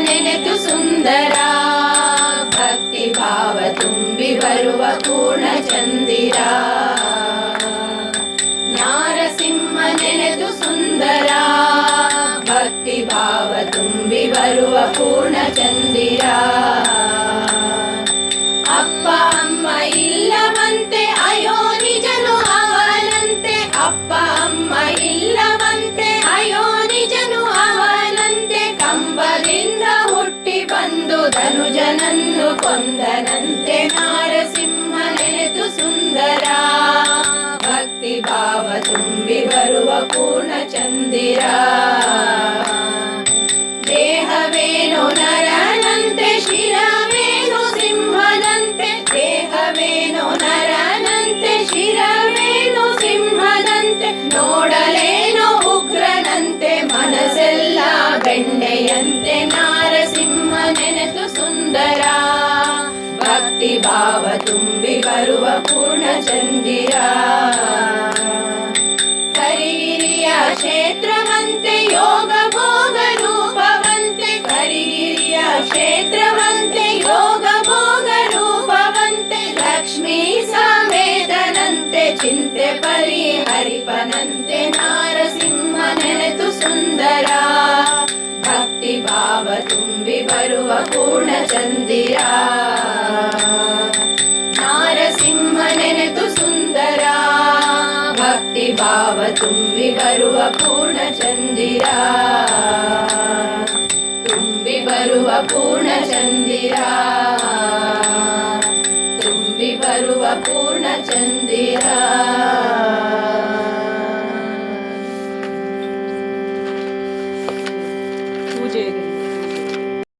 ನೆನೆದು ಸುಂದರ ಭಕ್ತಿ ಭಾವ ತುಂಬಿ ಬರುವ ಪೂರ್ಣ ಚಂದಿರ ನಾರಸಿಂಹ ನೆನೆದು ಸುಂದರ ಭಕ್ತಿ ಭಾವ ತುಂಬಿ ಬರುವ ಪೂರ್ಣ ಚಂದಿರ ಅಪ್ಪ ಅಮ್ಮ ಇಲ್ಲವಂತೆ ಅಯೋ ನಿಜನು ಅವನಂತೆ ಅಪ್ಪ ಅಮ್ಮ ಇಲ್ಲವಂತೆ ಅಯೋ ನಿಜನು ಅವನಂತೆ ಕಂಬದಿಂದ ಹುಟ್ಟಿ ಬಂದು ಧನುಜನನ್ನು ಕೊಂದನಂತೆ ನಾರಸಿಂಹ ನೆನೆದು ಸುಂದರ ಭಕ್ತಿ ಭಾವ ತುಂಬಿ ಬರುವ ಪೂರ್ಣ ಚಂದಿರ ದೇಹವೇನು ನರನಂತೆ ಶಿರವೇನು ಸಿಂಹದಂತೆ ದೇಹವೇನು ನರನಂತೆ ಶಿರವೇನು ಸಿಂಹದಂತೆ ನೋಡಲೇನೋ ಉಗ್ರನಂತೆ ಮನಸ್ಸೆಲ್ಲ ಬೆಣ್ಣೆಯಂತೆ ನಾರಸಿಂಹ ನೆನೆದು ಸುಂದರ ಭಕ್ತಿ ಭಾವ ತುಂಬಿ ಬರುವ ಪೂರ್ಣ ಚಂದಿರ ಕರಿಗಿರಿಯ ಕ್ಷೇತ್ರವಂತೆ ಯೋಗ ಭೋಗ ರೂಪವಂತೆ ಕರಿಗಿರಿಯ ಕ್ಷೇತ್ರವಂತೆ ಯೋಗ ಭೋಗ ರೂಪವಂತೆ ಲಕ್ಷ್ಮೀ ಸಮೇತನಂತೆ ಚಿಂತೆ ಪರಿಹರಿಪನಂತೆ ನಾರಸಿಂಹ ನೆನೆದು ಸುಂದರ ಭಕ್ತಿ ಭಾವ ತುಂಬಿ ಬರುವ ಪೂರ್ಣ ಚಂದಿರ ನಾರಸಿಂಹ ನೆನೆದು ಸುಂದರ ಭಕ್ತಿ ಭಾವ ತುಂಬಿ ಬರುವ ಪೂರ್ಣ ಚಂದಿರ ತುಂಬಿ ಬರುವ ಪೂರ್ಣ ಚಂದಿರ ತುಂಬಿ ಬರುವ ಪೂರ್ಣ ಚಂದಿರ ಪೂಜೆ